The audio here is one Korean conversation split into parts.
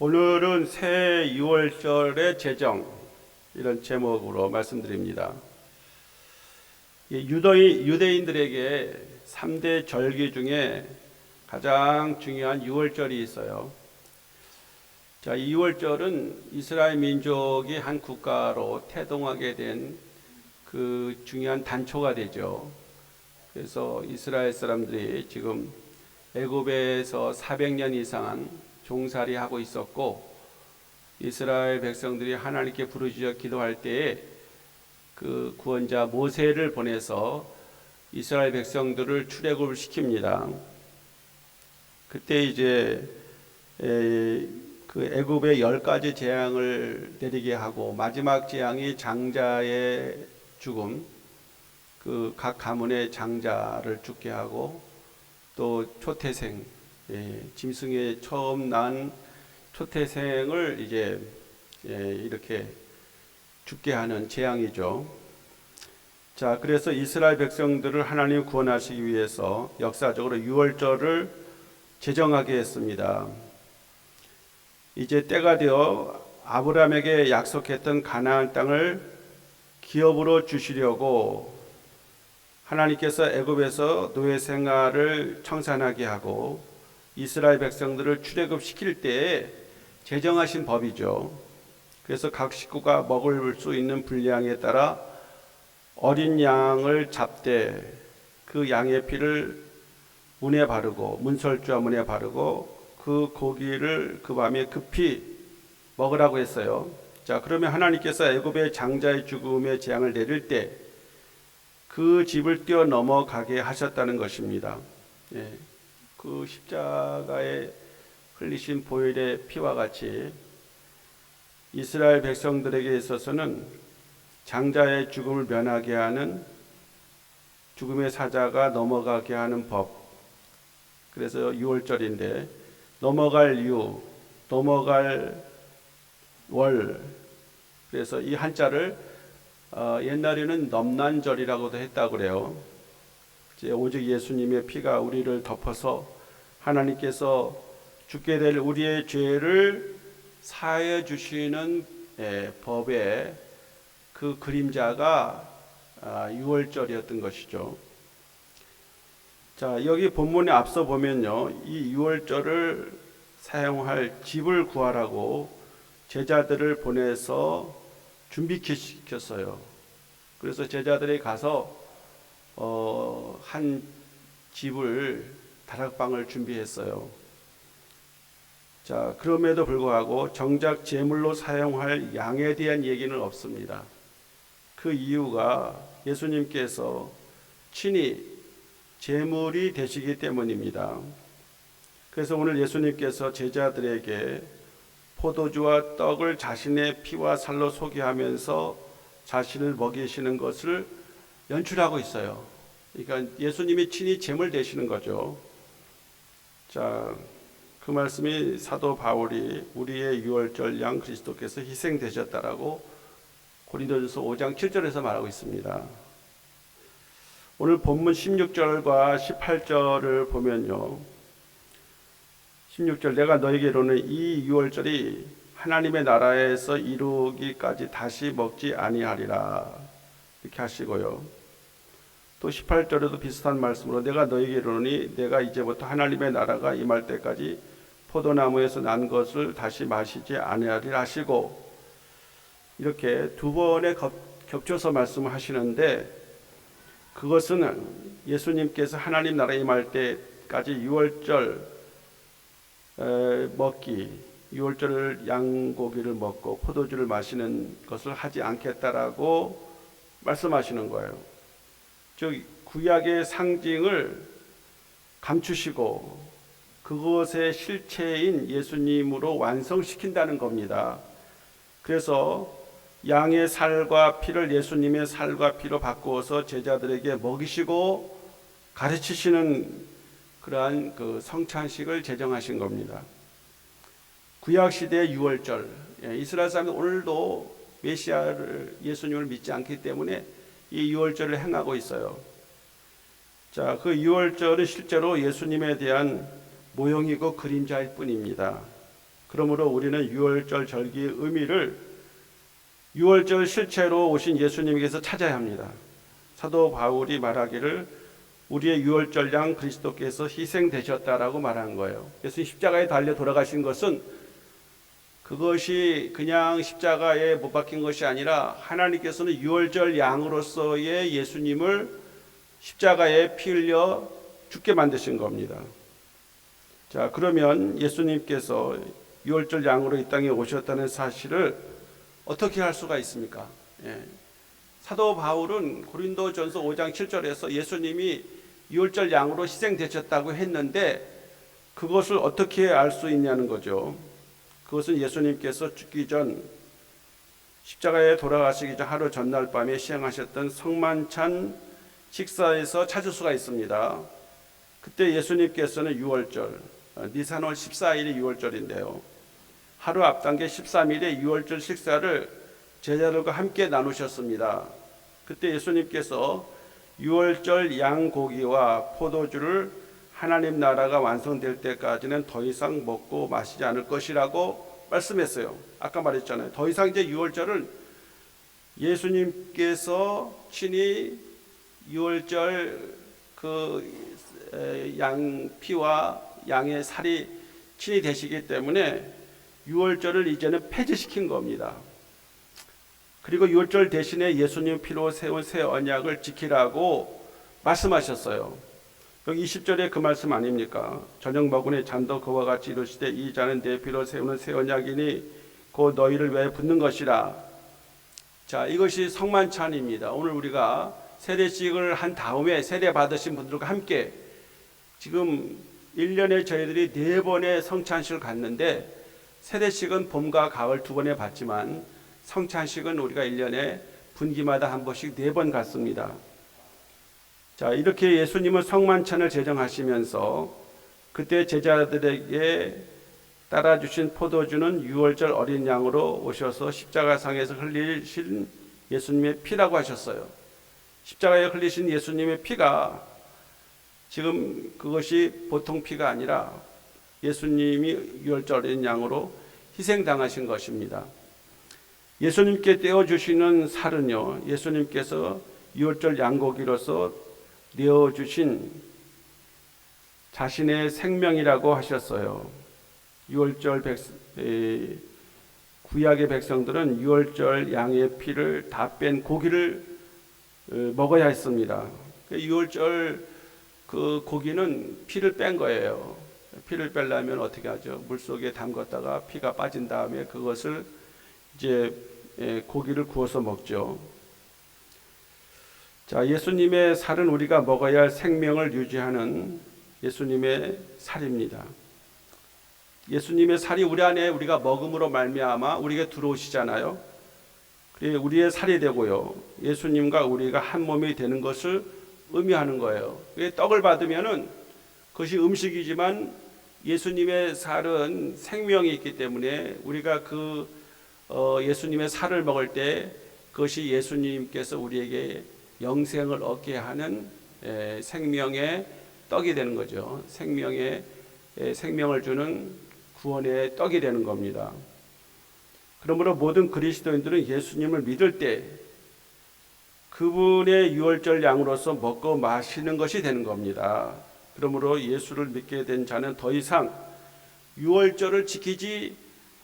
오늘은 새 유월절의 제정 이런 제목으로 말씀드립니다. 유대인들에게 3대 절기 중에 가장 중요한 유월절이 있어요. 자, 이 유월절은 이스라엘 민족이 한 국가로 태동하게 된 그 중요한 단초가 되죠. 그래서 이스라엘 사람들이 지금 애굽에서 400년 이상 종살이하고 있었고, 이스라엘 백성들이 하나님께 부르짖어 기도할 때에 그 구원자 모세를 보내서 이스라엘 백성들을 출애굽을 시킵니다. 그때 이제 그 애굽의 10가지 재앙을 내리게 하고, 마지막 재앙이 장자의 죽음, 그 각 가문의 장자를 죽게 하고, 또 초태생, 짐승에 처음 난 초태생을 이제 이렇게 죽게 하는 재앙이죠. 자, 그래서 이스라엘 백성들을 하나님 구원하시기 위해서 역사적으로 유월절을 제정하게 했습니다. 이제 때가 되어 아브라함에게 약속했던 가나안 땅을 기업으로 주시려고 하나님께서 애굽에서 노예 생활을 청산하게 하고 이스라엘 백성들을 출애굽시킬 때에 제정하신 법이죠. 그래서 각 식구가 먹을 수 있는 분량에 따라 어린 양을 잡되 그 양의 피를 문에 바르고, 문설주와 문에 바르고 그 고기를 그 밤에 급히 먹으라고 했어요. 자, 그러면 하나님께서 애굽의 장자의 죽음의 재앙을 내릴 때 그 집을 뛰어넘어가게 하셨다는 것입니다. 그 십자가에 흘리신 보혈의 피와 같이 이스라엘 백성들에게 있어서는 장자의 죽음을 면하게 하는 죽음의 사자가 넘어가게 하는 법. 그래서 유월절인데, 넘어갈 유, 넘어갈 월. 그래서 이 한자를 옛날에는 넘난절이라고도 했다고 그래요. 오직 예수님의 피가 우리를 덮어서 하나님께서 죽게 될 우리의 죄를 사해 주시는 법의 그 그림자가 유월절이었던 것이죠. 자, 여기 본문에 앞서 보면요, 이 유월절을 사용할 집을 구하라고 제자들을 보내서 준비시켰어요. 그래서 제자들이 가서 한 집을, 다락방을 준비했어요. 자, 그럼에도 불구하고 정작 제물로 사용할 양에 대한 얘기는 없습니다. 그 이유가 예수님께서 친히 제물이 되시기 때문입니다. 그래서 오늘 예수님께서 제자들에게 포도주와 떡을 자신의 피와 살로 소개하면서 자신을 먹이시는 것을 연출하고 있어요. 그러니까 예수님이 친히 제물 되시는 거죠. 자, 그 말씀이 사도 바울이 우리의 유월절 양 그리스도께서 희생되셨다라고 고린도전서 5장 7절에서 말하고 있습니다. 오늘 본문 16절과 18절을 보면요, 16절, 내가 너에게로는 이 유월절이 하나님의 나라에서 이루기까지 다시 먹지 아니하리라, 이렇게 하시고요. 또 18절에도 비슷한 말씀으로 내가 너에게로니 내가 이제부터 하나님의 나라가 임할 때까지 포도나무에서 난 것을 다시 마시지 아니하리라 하시고, 이렇게 두 번에 겹쳐서 말씀을 하시는데, 그것은 예수님께서 하나님 나라에 임할 때까지 유월절 먹기, 유월절 양고기를 먹고 포도주를 마시는 것을 하지 않겠다라고 말씀하시는 거예요. 즉 구약의 상징을 감추시고 그것의 실체인 예수님으로 완성시킨다는 겁니다. 그래서 양의 살과 피를 예수님의 살과 피로 바꾸어서 제자들에게 먹이시고 가르치시는 그러한 그 성찬식을 제정하신 겁니다. 구약 시대의 유월절, 이스라엘 사람들 오늘도 메시아를, 예수님을 믿지 않기 때문에 이 유월절을 행하고 있어요. 자, 그 유월절은 실제로 예수님에 대한 모형이고 그림자일 뿐입니다. 그러므로 우리는 유월절 절기의 의미를 유월절 실체로 오신 예수님께서 찾아야 합니다. 사도 바울이 말하기를 우리의 유월절 양 그리스도께서 희생되셨다라고 말한 거예요. 예수님 십자가에 달려 돌아가신 것은 그것이 그냥 십자가에 못 박힌 것이 아니라 하나님께서는 유월절 양으로서의 예수님을 십자가에 피 흘려 죽게 만드신 겁니다. 자, 그러면 예수님께서 유월절 양으로 이 땅에 오셨다는 사실을 어떻게 할 수가 있습니까? 사도 바울은 고린도전서 5장 7절에서 예수님이 유월절 양으로 희생되셨다고 했는데 그것을 어떻게 알 수 있냐는 거죠. 그것은 예수님께서 죽기 전 십자가에 돌아가시기 전 하루 전날 밤에 시행하셨던 성만찬 식사에서 찾을 수가 있습니다. 그때 예수님께서는 유월절 니산월 14일이 유월절인데요. 하루 앞당겨 13일에 유월절 식사를 제자들과 함께 나누셨습니다. 그때 예수님께서 유월절 양고기와 포도주를 하나님 나라가 완성될 때까지는 더 이상 먹고 마시지 않을 것이라고 말씀했어요. 아까 말했잖아요. 더 이상 이제 유월절은 예수님께서 친히 유월절 그 양 피와 양의 살이 친히 되시기 때문에 유월절을 이제는 폐지시킨 겁니다. 그리고 유월절 대신에 예수님 피로 세운 새 언약을 지키라고 말씀하셨어요. 여기 20절에 그 말씀 아닙니까? 저녁 먹으니 잔도 그와 같이 이르시되 이 잔은 내 피로 세우는 새 언약이니 곧 너희를 위하여 붓는 것이라. 자, 이것이 성만찬입니다. 오늘 우리가 세례식을 한 다음에 세례 받으신 분들과 함께 지금 1년에 저희들이 4번의 성찬식을 갔는데 세례식은 봄과 가을 2번에 받지만 성찬식은 우리가 1년에 분기마다 한 번씩 4번 갔습니다. 자, 이렇게 예수님은 성만찬을 제정하시면서 그때 제자들에게 따라주신 포도주는 유월절 어린 양으로 오셔서 십자가상에서 흘리신 예수님의 피라고 하셨어요. 십자가에 흘리신 예수님의 피가 지금 그것이 보통 피가 아니라 예수님이 유월절 어린 양으로 희생당하신 것입니다. 예수님께 떼어주시는 살은요, 예수님께서 유월절 양고기로서 내어주신 자신의 생명이라고 하셨어요. 유월절 구약의 백성들은 유월절 양의 피를 다 뺀 고기를 먹어야 했습니다. 유월절 그 고기는 피를 뺀 거예요. 피를 빼려면 어떻게 하죠? 물속에 담갔다가 피가 빠진 다음에 그것을 이제 고기를 구워서 먹죠. 자, 예수님의 살은 우리가 먹어야 할 생명을 유지하는 예수님의 살입니다. 예수님의 살이 우리 안에 우리가 먹음으로 말미암아 우리에게 들어오시잖아요. 우리의 살이 되고요. 예수님과 우리가 한 몸이 되는 것을 의미하는 거예요. 떡을 받으면은 그것이 음식이지만 예수님의 살은 생명이 있기 때문에 우리가 그 예수님의 살을 먹을 때 그것이 예수님께서 우리에게 영생을 얻게 하는 생명의 떡이 되는 거죠. 생명을 주는 구원의 떡이 되는 겁니다. 그러므로 모든 그리스도인들은 예수님을 믿을 때 그분의 유월절 양으로서 먹고 마시는 것이 되는 겁니다. 그러므로 예수를 믿게 된 자는 더 이상 유월절을 지키지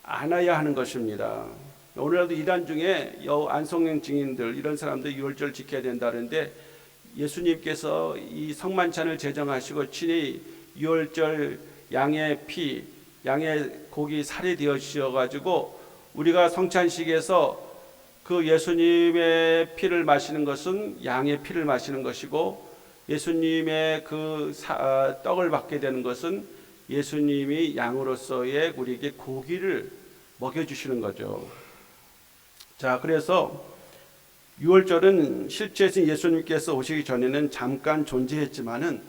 않아야 하는 것입니다. 오늘날도 이단 중에 안성령 증인들 이런 사람들 유월절 지켜야 된다는데 예수님께서 이 성만찬을 제정하시고 친히 유월절 양의 피, 양의 고기 살이 되어 주셔가지고 우리가 성찬식에서 그 예수님의 피를 마시는 것은 양의 피를 마시는 것이고 예수님의 그 떡을 받게 되는 것은 예수님이 양으로서의 우리에게 고기를 먹여주시는 거죠. 자, 그래서 유월절은 실제에서 예수님께서 오시기 전에는 잠깐 존재했지만은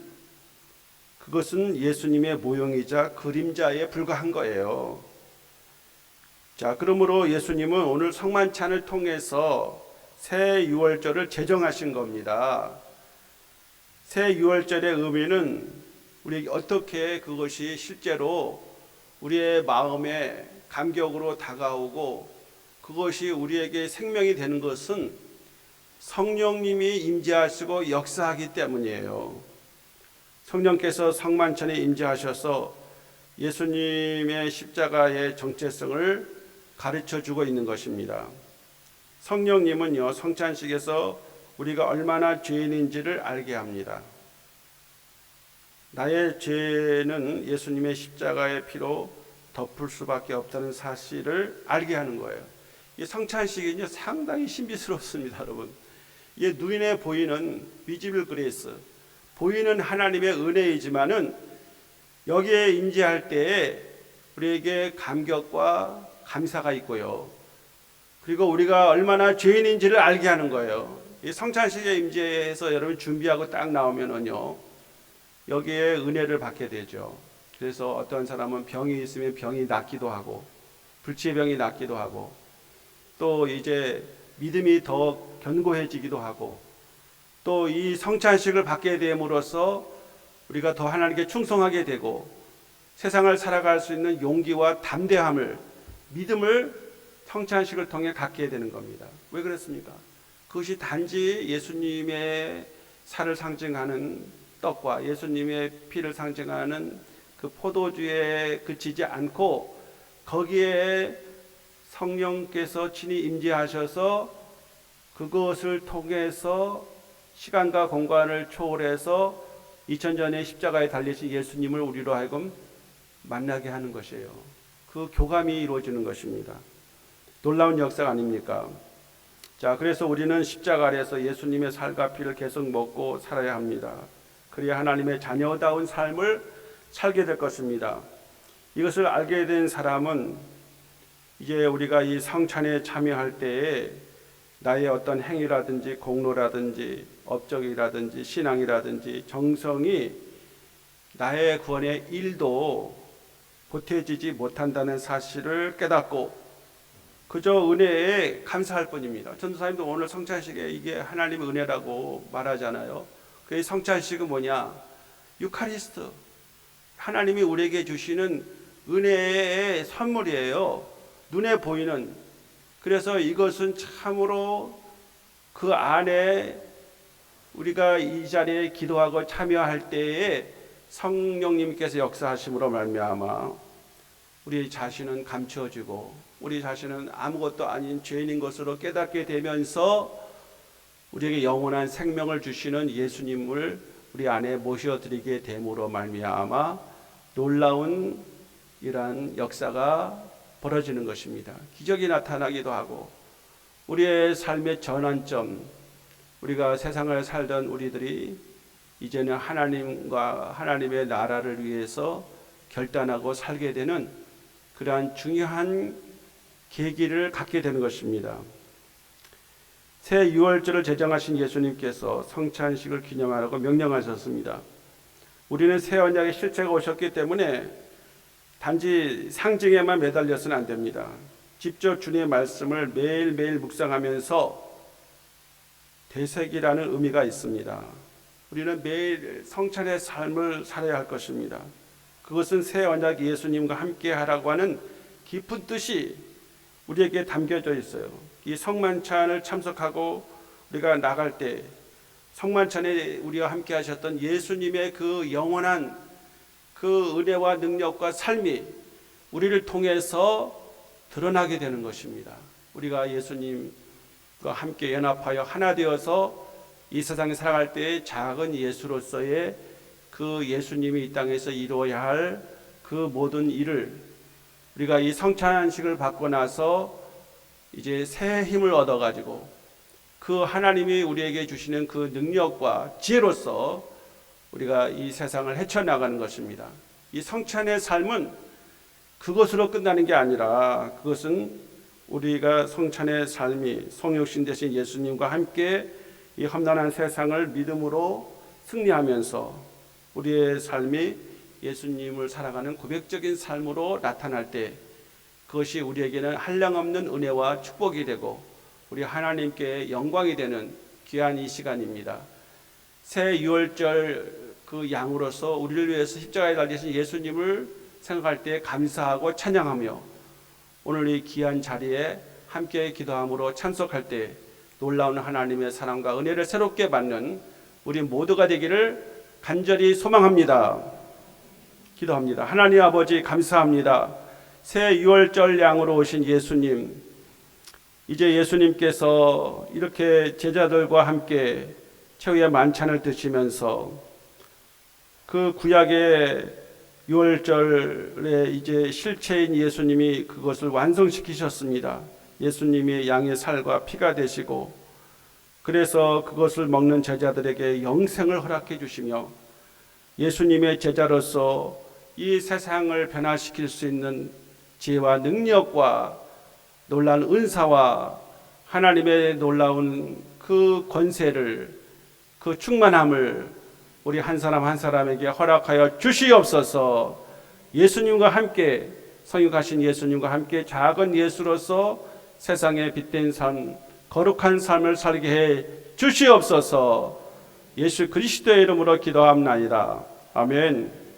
그것은 예수님의 모형이자 그림자에 불과한 거예요. 자, 그러므로 예수님은 오늘 성만찬을 통해서 새 유월절을 제정하신 겁니다. 새 유월절의 의미는 우리 어떻게 그것이 실제로 우리의 마음에 감격으로 다가오고 그것이 우리에게 생명이 되는 것은 성령님이 임재하시고 역사하기 때문이에요. 성령께서 성만찬에 임재하셔서 예수님의 십자가의 정체성을 가르쳐 주고 있는 것입니다. 성령님은요, 성찬식에서 우리가 얼마나 죄인인지를 알게 합니다. 나의 죄는 예수님의 십자가의 피로 덮을 수밖에 없다는 사실을 알게 하는 거예요. 이 성찬식은요, 상당히 신비스럽습니다, 여러분. 이 눈에 보이는 비지블 그레이스, 보이는 하나님의 은혜이지만은 여기에 임재할 때에 우리에게 감격과 감사가 있고요. 그리고 우리가 얼마나 죄인인지를 알게 하는 거예요. 이 성찬식에 임재해서 여러분 준비하고 딱 나오면은요, 여기에 은혜를 받게 되죠. 그래서 어떤 사람은 병이 있으면 병이 낫기도 하고, 불치의 병이 낫기도 하고, 또 이제 믿음이 더 견고해지기도 하고, 또 이 성찬식을 받게 됨으로써 우리가 더 하나님께 충성하게 되고 세상을 살아갈 수 있는 용기와 담대함을, 믿음을 성찬식을 통해 갖게 되는 겁니다. 왜 그렇습니까? 그것이 단지 예수님의 살을 상징하는 떡과 예수님의 피를 상징하는 그 포도주에 그치지 않고 거기에 성령께서 친히 임재하셔서 그것을 통해서 시간과 공간을 초월해서 2000전에 십자가에 달리신 예수님을 우리로 하여금 만나게 하는 것이에요. 그 교감이 이루어지는 것입니다. 놀라운 역사가 아닙니까? 자, 그래서 우리는 십자가 아래에서 예수님의 살과 피를 계속 먹고 살아야 합니다. 그래야 하나님의 자녀다운 삶을 살게 될 것입니다. 이것을 알게 된 사람은 이제 우리가 이 성찬에 참여할 때에 나의 어떤 행위라든지 공로라든지 업적이라든지 신앙이라든지 정성이 나의 구원의 일도 보태지지 못한다는 사실을 깨닫고 그저 은혜에 감사할 뿐입니다. 전도사님도 오늘 성찬식에 이게 하나님의 은혜라고 말하잖아요. 그 성찬식은 뭐냐? 유카리스트, 하나님이 우리에게 주시는 은혜의 선물이에요. 눈에 보이는. 그래서 이것은 참으로 그 안에 우리가 이 자리에 기도하고 참여할 때에 성령님께서 역사하심으로 말미암아 우리 자신은 감추어지고 우리 자신은 아무것도 아닌 죄인인 것으로 깨닫게 되면서 우리에게 영원한 생명을 주시는 예수님을 우리 안에 모셔드리게 됨으로 말미암아 놀라운 이러한 역사가 벌어지는 것입니다. 기적이 나타나기도 하고 우리의 삶의 전환점, 우리가 세상을 살던 우리들이 이제는 하나님과 하나님의 나라를 위해서 결단하고 살게 되는 그러한 중요한 계기를 갖게 되는 것입니다. 새 유월절을 제정하신 예수님께서 성찬식을 기념하라고 명령하셨습니다. 우리는 새 언약의 실체가 오셨기 때문에 단지 상징에만 매달려서는 안 됩니다. 직접 주님의 말씀을 매일매일 묵상하면서 되새기라는 의미가 있습니다. 우리는 매일 성찬의 삶을 살아야 할 것입니다. 그것은 새 언약 예수님과 함께 하라고 하는 깊은 뜻이 우리에게 담겨져 있어요. 이 성만찬을 참석하고 우리가 나갈 때 성만찬에 우리와 함께 하셨던 예수님의 그 영원한 그 은혜와 능력과 삶이 우리를 통해서 드러나게 되는 것입니다. 우리가 예수님과 함께 연합하여 하나 되어서 이 세상에 살아갈 때 작은 예수로서의 그 예수님이 이 땅에서 이루어야 할 그 모든 일을 우리가 이 성찬식을 받고 나서 이제 새 힘을 얻어가지고 그 하나님이 우리에게 주시는 그 능력과 지혜로서 우리가 이 세상을 헤쳐나가는 것입니다. 이 성찬의 삶은 그것으로 끝나는 게 아니라 그것은 우리가 성찬의 삶이 성육신 되신 예수님과 함께 이 험난한 세상을 믿음으로 승리하면서 우리의 삶이 예수님을 살아가는 고백적인 삶으로 나타날 때 그것이 우리에게는 한량없는 은혜와 축복이 되고 우리 하나님께 영광이 되는 귀한 이 시간입니다. 새 유월절 그 양으로서 우리를 위해서 십자가에 달리신 예수님을 생각할 때 감사하고 찬양하며 오늘 이 귀한 자리에 함께 기도함으로 참석할 때 놀라운 하나님의 사랑과 은혜를 새롭게 받는 우리 모두가 되기를 간절히 소망합니다. 기도합니다. 하나님 아버지 감사합니다. 새 유월절 양으로 오신 예수님, 이제 예수님께서 이렇게 제자들과 함께 최후의 만찬을 드시면서 그 구약의 유월절의 이제 실체인 예수님이 그것을 완성시키셨습니다. 예수님이 양의 살과 피가 되시고 그래서 그것을 먹는 제자들에게 영생을 허락해 주시며 예수님의 제자로서 이 세상을 변화시킬 수 있는 지혜와 능력과 놀라운 은사와 하나님의 놀라운 그 권세를, 그 충만함을 우리 한 사람 한 사람에게 허락하여 주시옵소서. 예수님과 함께, 성육하신 예수님과 함께 작은 예수로서 세상에 빛된 삶, 거룩한 삶을 살게 해 주시옵소서. 예수 그리스도의 이름으로 기도합나이다. 아멘.